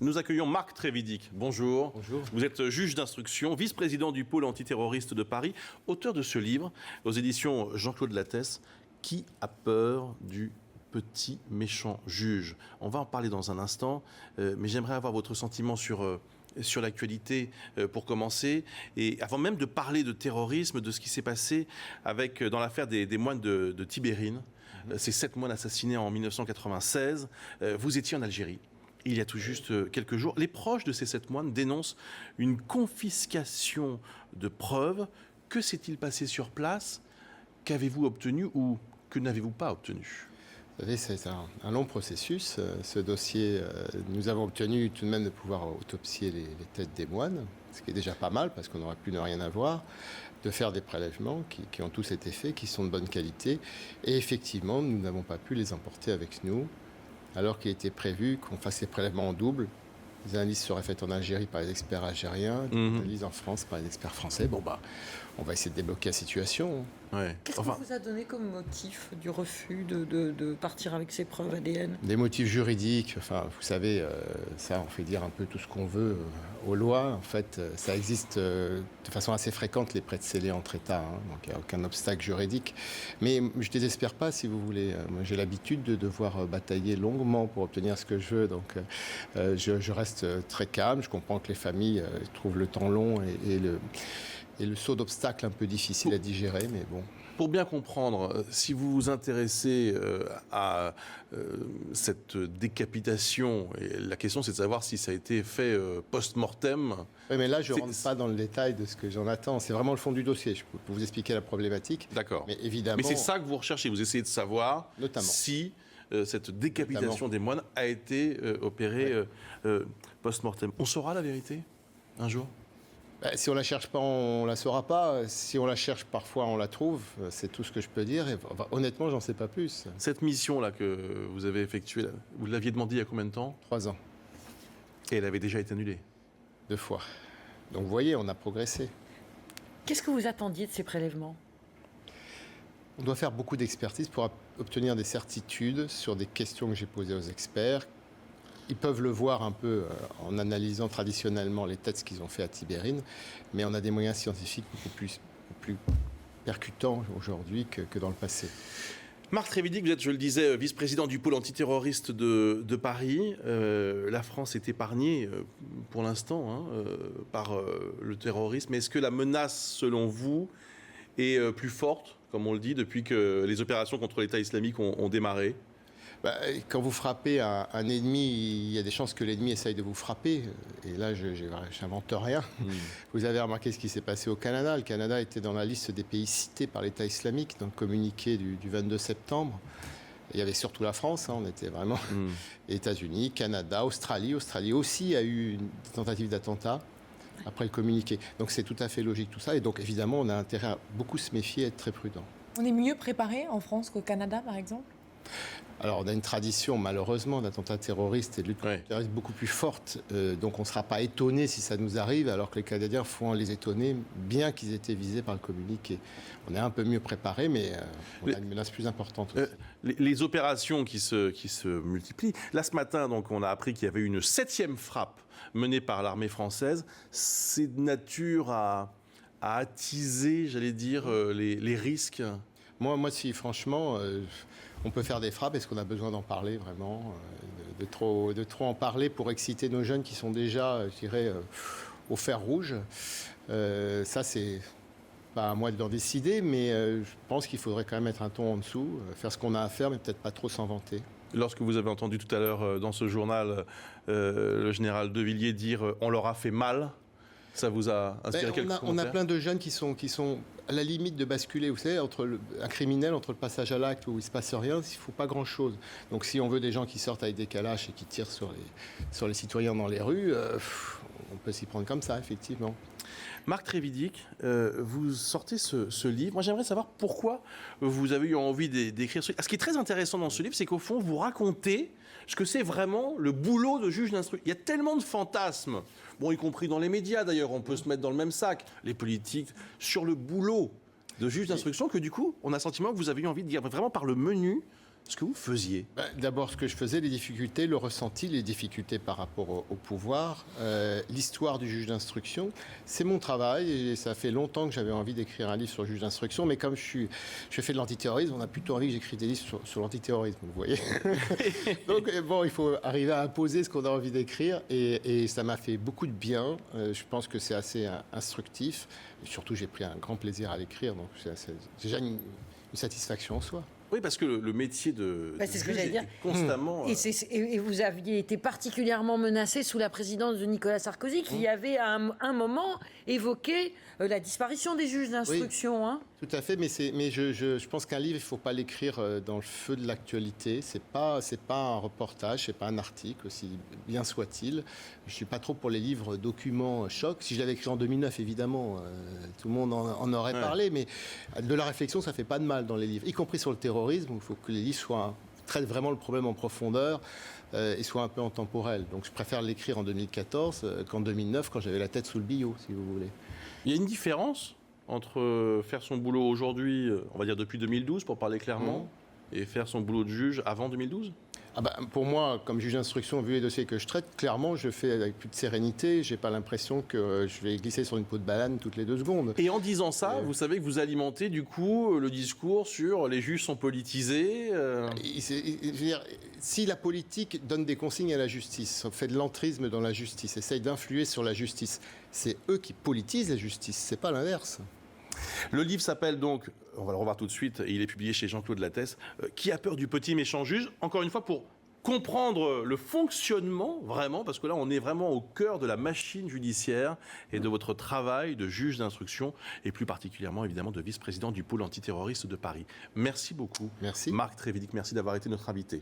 Nous accueillons Marc Trévidic. Bonjour. Bonjour. Vous êtes juge d'instruction, vice-président du pôle antiterroriste de Paris, auteur de ce livre aux éditions Jean-Claude Lattès, Qui a peur du petit méchant juge? On va en parler dans un instant, mais j'aimerais avoir votre sentiment sur l'actualité pour commencer, et avant même de parler de terrorisme, de ce qui s'est passé dans l'affaire des moines de Tibérine, ces 7 moines assassinés en 1996. Vous étiez en Algérie il y a tout juste quelques jours. Les proches de ces 7 moines dénoncent une confiscation de preuves. Que s'est-il passé sur place? Qu'avez-vous obtenu ou que n'avez-vous pas obtenu? Vous savez, c'est un long processus. Ce dossier, nous avons obtenu tout de même de pouvoir autopsier les têtes des moines, ce qui est déjà pas mal parce qu'on aurait pu ne rien avoir, de faire des prélèvements qui ont tous été faits, qui sont de bonne qualité. Et effectivement, nous n'avons pas pu les emporter avec nous, alors qu'il était prévu qu'on fasse ces prélèvements en double. Les analyses seraient faites en Algérie par les experts algériens, les analyses en France par les experts français. Bon, on va essayer de débloquer la situation. Ouais. Qu'est-ce qu'on vous a donné comme motif du refus de partir avec ces preuves ADN? Des motifs juridiques, enfin, vous savez, ça, on fait dire un peu tout ce qu'on veut aux lois. En fait, ça existe de façon assez fréquente, les prêts scellés entre États, donc il n'y a aucun obstacle juridique. Mais je ne désespère pas, si vous voulez. Moi, j'ai l'habitude de devoir batailler longuement pour obtenir ce que je veux, donc je reste très calme. Je comprends que les familles trouvent le temps long et le saut d'obstacle un peu difficile à digérer, mais bon. Pour bien comprendre, si vous vous intéressez à cette décapitation, et la question c'est de savoir si ça a été fait post-mortem. Oui, mais là, je ne rentre pas dans le détail de ce que j'en attends. C'est vraiment le fond du dossier. Je peux vous expliquer la problématique. D'accord. Mais évidemment. Mais c'est ça que vous recherchez. Vous essayez de savoir notamment si cette décapitation des moines a été opérée post-mortem. On saura la vérité un jour? Si on ne la cherche pas, on ne la saura pas. Si on la cherche, parfois, on la trouve. C'est tout ce que je peux dire. Et, honnêtement, j'en sais pas plus. Cette mission-là que vous avez effectuée, vous l'aviez demandée il y a combien de temps? 3 ans. Et elle avait déjà été annulée? 2 fois. Donc, vous voyez, on a progressé. Qu'est-ce que vous attendiez de ces prélèvements? On doit faire beaucoup d'expertise pour obtenir des certitudes sur des questions que j'ai posées aux experts. Ils peuvent le voir un peu en analysant traditionnellement les tests qu'ils ont fait à Tibérine, mais on a des moyens scientifiques beaucoup plus percutants aujourd'hui que dans le passé. Marc Trévidic, vous êtes, je le disais, vice-président du pôle antiterroriste de Paris. La France est épargnée pour l'instant par le terrorisme. Est-ce que la menace, selon vous, est plus forte, comme on le dit, depuis que les opérations contre l'État islamique ont démarré? Quand vous frappez un ennemi, il y a des chances que l'ennemi essaye de vous frapper. Et là, je n'invente rien. Vous avez remarqué ce qui s'est passé au Canada. Le Canada était dans la liste des pays cités par l'État islamique dans le communiqué du 22 septembre. Il y avait surtout la France, on était vraiment États-Unis, Canada, Australie. Australie aussi a eu une tentative d'attentat après le communiqué. Donc c'est tout à fait logique tout ça. Et donc évidemment, on a intérêt à beaucoup se méfier et être très prudent. On est mieux préparé en France qu'au Canada, par exemple? Alors, on a une tradition, malheureusement, d'attentats terroristes et de lutte contre le terrorisme beaucoup plus forte. Donc, on ne sera pas étonné si ça nous arrive, alors que les Canadiens font les étonner, bien qu'ils étaient visés par le communiqué. On est un peu mieux préparé, mais on a une menace plus importante aussi. Les opérations qui se multiplient. Là, ce matin, donc, on a appris qu'il y avait une 7e frappe menée par l'armée française. C'est de nature à attiser, j'allais dire, les risques. Moi, si franchement, on peut faire des frappes. Est-ce qu'on a besoin d'en parler vraiment, de trop en parler pour exciter nos jeunes qui sont déjà, je dirais, au fer rouge. Ça, c'est pas à moi d'en décider, mais je pense qu'il faudrait quand même mettre un ton en dessous, faire ce qu'on a à faire, mais peut-être pas trop s'en vanter. Lorsque vous avez entendu tout à l'heure dans ce journal le général De Villiers dire « on leur a fait mal », ça vous a inspiré quelques commentaires? On a plein de jeunes qui sont à la limite de basculer. Vous savez, un criminel, entre le passage à l'acte où il ne se passe rien, il ne faut pas grand-chose. Donc si on veut des gens qui sortent avec des calaches et qui tirent sur les citoyens dans les rues, on peut s'y prendre comme ça, effectivement. Marc Trévidic, vous sortez ce livre. Moi, j'aimerais savoir pourquoi vous avez eu envie d'écrire ce livre. Ce qui est très intéressant dans ce livre, c'est qu'au fond, vous racontez ce que c'est vraiment le boulot de juge d'instruction. Il y a tellement de fantasmes, bon, y compris dans les médias d'ailleurs, on peut se mettre dans le même sac, les politiques, sur le boulot de juge d'instruction, que du coup, on a le sentiment que vous avez eu envie de dire vraiment par le menu ce que vous faisiez. D'abord, ce que je faisais, les difficultés, le ressenti, les difficultés par rapport au pouvoir, l'histoire du juge d'instruction, c'est mon travail et ça fait longtemps que j'avais envie d'écrire un livre sur le juge d'instruction, mais comme je fais de l'antiterrorisme, on a plutôt envie que j'écrive des livres sur l'antiterrorisme, vous voyez. Donc bon, il faut arriver à imposer ce qu'on a envie d'écrire et ça m'a fait beaucoup de bien. Je pense que c'est assez instructif. Et surtout, j'ai pris un grand plaisir à l'écrire, donc c'est déjà une satisfaction en soi. Oui, parce que le métier de C'est ce que juge j'allais dire. est constamment... Et vous aviez été particulièrement menacé sous la présidence de Nicolas Sarkozy, qui avait à un moment évoqué la disparition des juges d'instruction. Hein. Tout à fait, mais je pense qu'un livre, il ne faut pas l'écrire dans le feu de l'actualité. C'est pas un reportage, c'est pas un article, aussi bien soit-il. Je suis pas trop pour les livres documents choc. Si je l'avais écrit en 2009, évidemment, tout le monde en aurait parlé, mais de la réflexion, ça fait pas de mal dans les livres, y compris sur le terrorisme, où il faut que les livres traitent vraiment le problème en profondeur et soient un peu intemporels. Donc je préfère l'écrire en 2014 qu'en 2009, quand j'avais la tête sous le billot, si vous voulez. Il y a une différence entre faire son boulot aujourd'hui, on va dire depuis 2012 pour parler clairement, et faire son boulot de juge avant 2012 ? Pour moi, comme juge d'instruction, vu les dossiers que je traite, clairement, je fais avec plus de sérénité. Je n'ai pas l'impression que je vais glisser sur une peau de banane toutes les 2 secondes. Et en disant ça, vous savez que vous alimentez du coup le discours sur les juges sont politisés. Je veux dire, si la politique donne des consignes à la justice, fait de l'entrisme dans la justice, essaye d'influer sur la justice, c'est eux qui politisent la justice, c'est pas l'inverse. Le livre s'appelle donc, on va le revoir tout de suite, et il est publié chez Jean-Claude Lattès, Qui a peur du petit méchant juge ? Encore une fois, pour comprendre le fonctionnement, vraiment, parce que là, on est vraiment au cœur de la machine judiciaire et de votre travail de juge d'instruction, et plus particulièrement, évidemment, de vice-président du pôle antiterroriste de Paris. Merci beaucoup. Merci. Marc Trévidic, merci d'avoir été notre invité.